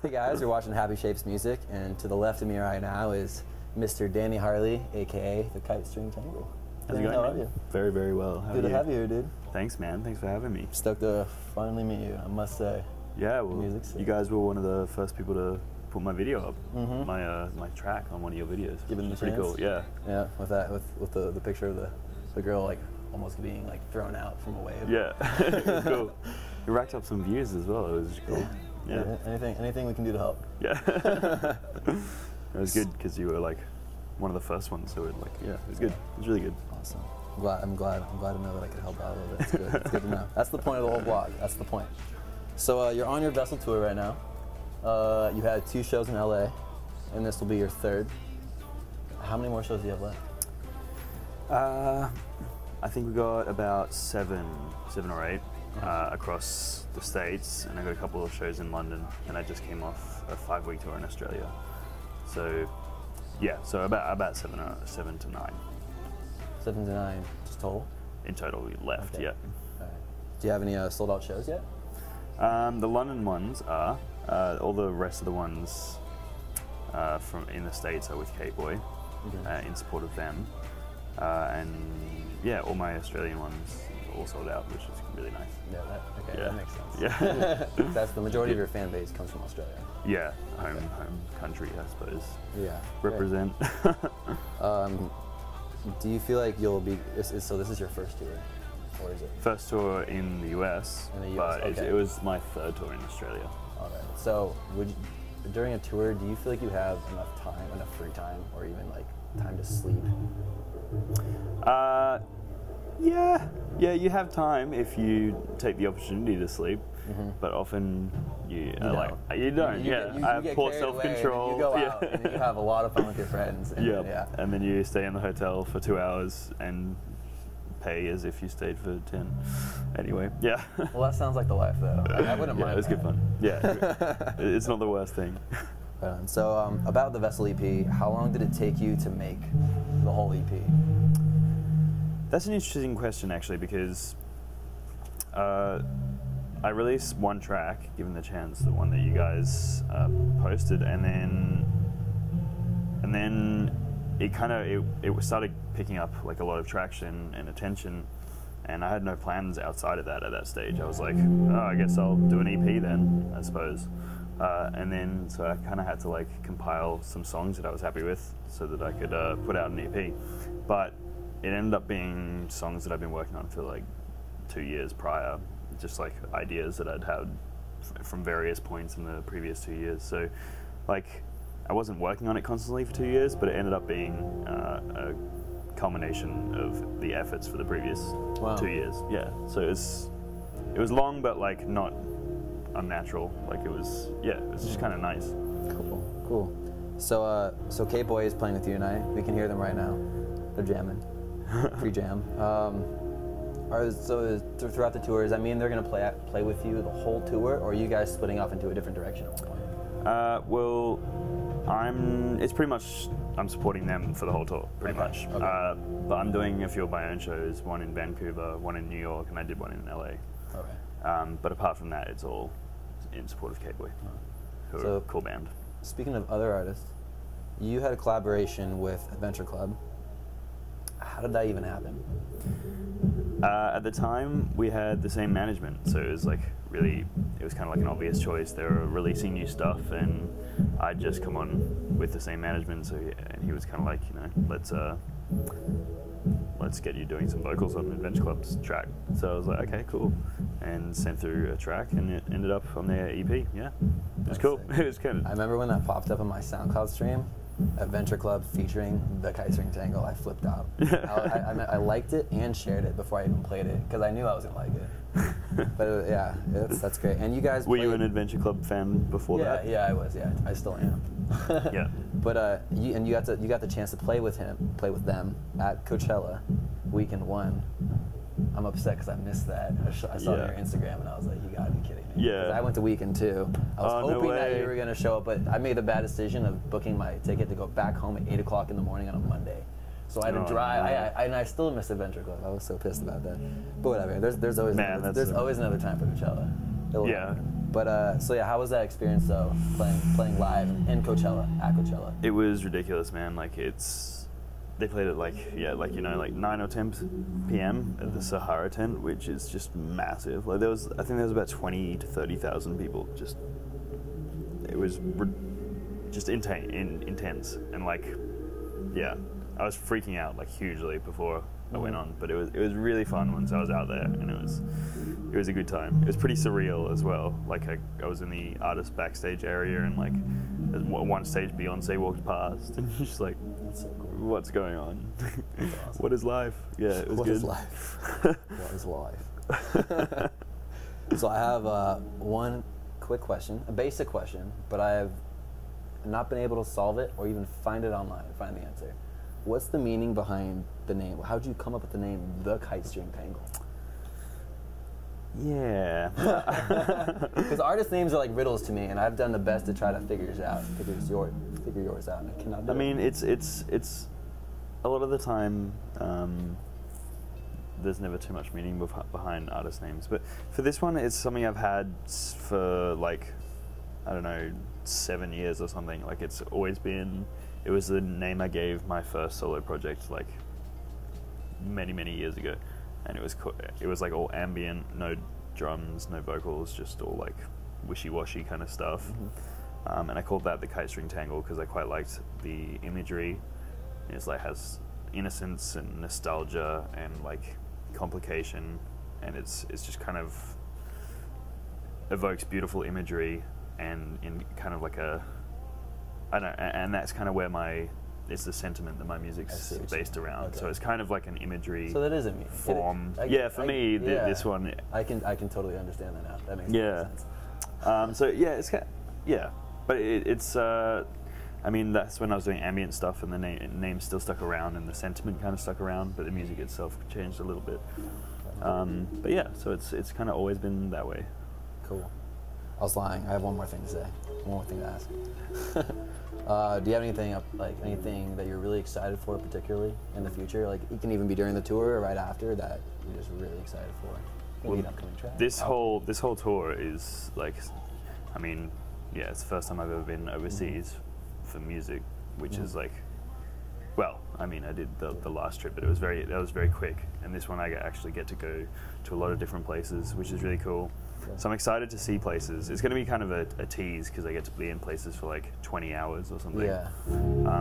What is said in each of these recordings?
Hey guys, you're watching Happy Shapes Music, and to the left of me right now is Mr. Danny Harley, aka the Kite String Tangle. How's it going? How are you? Very, very well. Good to have you here, dude. Thanks, man. Thanks for having me. Stoked to finally meet you, I must say. Yeah, well, you guys were one of the first people to put my video up, my track on one of your videos. Give it a pretty chance. Cool. Yeah. Yeah, with that, with the picture of the girl like almost being like thrown out from a wave. Yeah, it was cool. It racked up some views as well. It was cool. Yeah. Anything we can do to help. Yeah. It was good because you were like one of the first ones, so it was good. It was really good. Awesome. I'm glad to know that I could help out a little bit. It's good. It's good to know. That's the point of the whole vlog. That's the point. So you're on your vessel tour right now. You had 2 shows in LA, and this will be your 3rd. How many more shows do you have left? I think we got about 7 or 8 across the States, and I got a couple of shows in London, and I just came off a 5-week tour in Australia. So yeah, so about 7 to 9. 7 to 9 just total? In total, we left, okay. Yeah. All right. Do you have any sold out shows yet? The London ones are. All the rest of the ones from in the States are with K-Boy, in support of them. And yeah, all my Australian ones all sold out, which is really nice. Yeah, that makes sense. Yeah. That's the majority of your fan base comes from Australia. Yeah, home country, I suppose. Yeah. Represent. Do you feel like you'll be, so this is your first tour, or is it? First tour in the US, but it was my 3rd tour in Australia. All right. So during a tour, do you feel like you have enough time, enough free time, or even like time to sleep? Yeah, you have time if you take the opportunity to sleep, but often you don't. I have poor self-control. You go out and you have a lot of fun with your friends. And, and then you stay in the hotel for 2 hours and pay as if you stayed for 10. Anyway, yeah. Well, that sounds like the life, though. I wouldn't mind. Yeah, it's good fun. Yeah, it's not the worst thing. So about the Vessel EP, how long did it take you to make the whole EP? That's an interesting question, actually, because I released 1 track, given the chance, the one that you guys posted, and then it started picking up like a lot of traction and attention, and I had no plans outside of that at that stage. I was like, oh, I guess I'll do an EP then, I suppose. And then so I kind of had to like compile some songs that I was happy with so that I could put out an EP. But it ended up being songs that I've been working on for like 2 years prior, just like ideas that I'd had from various points in the previous 2 years. So like I wasn't working on it constantly for 2 years, but it ended up being a culmination of the efforts for the previous 2 years. Yeah, so it was long, but like not unnatural. Like it was just kind of nice. Cool. So K-Boy is playing with you tonight. We can hear them right now. They're jamming. Pre-jam. So throughout the tour, does that mean they're going to play with you the whole tour, or are you guys splitting off into a different direction at one point? Well, it's pretty much I'm supporting them for the whole tour, pretty much. Okay. But I'm doing a few of my own shows, one in Vancouver, one in New York, and I did one in LA. Okay. But apart from that, it's all in support of K-Boy, who are a cool band. Speaking of other artists, you had a collaboration with Adventure Club. How did that even happen? At the time, we had the same management, so it was like it was kind of like an obvious choice. They were releasing new stuff, and I'd just come on with the same management. So he was kind of like, let's get you doing some vocals on Adventure Club's track. So I was like, okay, cool, and sent through a track, and it ended up on their EP. Yeah, it was cool. It was kind of. I remember when that popped up on my SoundCloud stream. Adventure Club featuring the Kite String Tangle, I flipped out. I liked it and shared it before I even played it because I knew I was gonna like it. But that's great. And you guys were you an Adventure Club fan before that? Yeah, I was. Yeah, I still am. Yeah. But you got the chance to play with them at Coachella, weekend 1. I'm upset because I missed that. I saw it on your Instagram and I was like, you gotta be kidding me. Yeah. I went to weekend 2. I was hoping that you were gonna show up, but I made the bad decision of booking my ticket to go back home at 8 o'clock in the morning on a Monday. So I had to drive, and I still missed Adventure Club. I was so pissed about that. But whatever, there's always another time for Coachella. Yeah, But so yeah, how was that experience though, playing live in Coachella, at Coachella? It was ridiculous, man. Like they played at like 9 or 10 p.m. at the Sahara tent, which is just massive. Like I think there was about 20 to 30,000 people. It was just intense, and like, yeah, I was freaking out like hugely before I went on, but it was really fun once I was out there, and it was a good time. It was pretty surreal as well. Like I was in the artist backstage area, and like at one stage Beyonce walked past, and just like, that's so cool. What's going on? That's awesome. What is life? Yeah, it was good. What is life? What is life? So I have one quick question, a basic question, but I have not been able to solve it or even find it online, find the answer. What's the meaning behind the name? How did you come up with the name, the Kite String Tangle? Yeah. Because artist names are like riddles to me, and I've done the best to try to figure yours out, and I cannot do it. I mean, it's a lot of the time, there's never too much meaning behind artist names. But for this one, it's something I've had for like, I don't know, 7 years or something. Like it's always been, it was the name I gave my first solo project like many years ago. And it was like all ambient, no drums, no vocals, just all like wishy-washy kind of stuff. And I called that the Kite String Tangle because I quite liked the imagery. It's like has innocence and nostalgia and like complication, and it's just kind of evokes beautiful imagery and in kind of like a, I don't know, and that's kind of where it's the sentiment that my music's based around. Okay. So it's kind of like an imagery. So that is a meaning. Form. For me, this one. I can totally understand that now. That makes sense. So yeah, it's kind of, yeah, but it's. I mean, that's when I was doing ambient stuff, and the name still stuck around, and the sentiment kind of stuck around, but the music itself changed a little bit. But yeah, so it's kind of always been that way. Cool. I was lying. I have one more thing to say. One more thing to ask. Do you have anything that you're really excited for, particularly in the future? Like it can even be during the tour or right after that you're just really excited for. Maybe an upcoming track. This whole tour is like, I mean, yeah, it's the first time I've ever been overseas for music, which is like, well, I mean, I did the last trip, but that was very quick, and this one I actually get to go to a lot of different places, which is really cool. So I'm excited to see places. It's going to be kind of a tease because I get to be in places for like 20 hours or something. Yeah.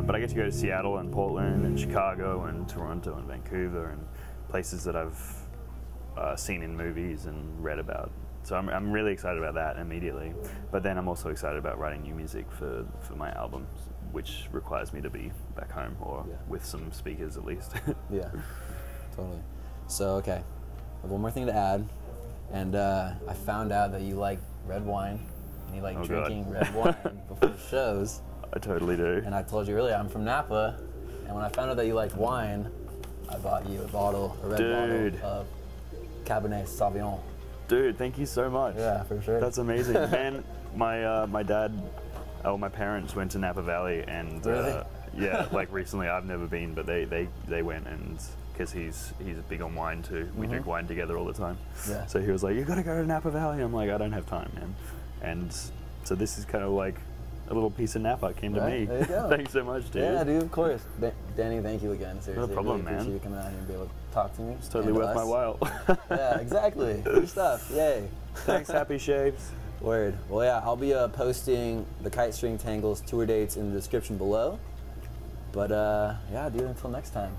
But I get to go to Seattle and Portland and Chicago and Toronto and Vancouver and places that I've seen in movies and read about. So I'm really excited about that immediately. But then I'm also excited about writing new music for my albums, which requires me to be back home or with some speakers at least. Yeah, totally. So, okay, I have one more thing to add. And I found out that you like red wine, and you like drinking red wine before shows. I totally do. And I told you earlier, I'm from Napa, and when I found out that you liked wine, I bought you a red bottle of Cabernet Sauvignon. Dude, thank you so much. Yeah, for sure. That's amazing. Man, my dad, my parents went to Napa Valley, and really? Yeah, like recently. I've never been, but they went, and because he's big on wine too. We drink wine together all the time. Yeah. So he was like, "You got to go to Napa Valley." I'm like, "I don't have time, man." And so this is kind of like a little piece of Napa came to me. There you go. Thanks so much, dude. Yeah, dude, of course. Danny, thank you again. Seriously, no problem, really appreciate you coming out here and be able to talk to me. It's totally worth my while. Yeah, exactly. Good stuff. Yay. Thanks, Happy Shapes. Word. Well, yeah, I'll be posting the Kite String Tangle's tour dates in the description below. But yeah, dude, until next time.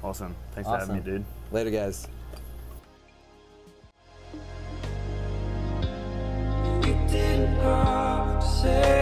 Awesome. Thanks for having me, dude. Later, guys. You didn't have to say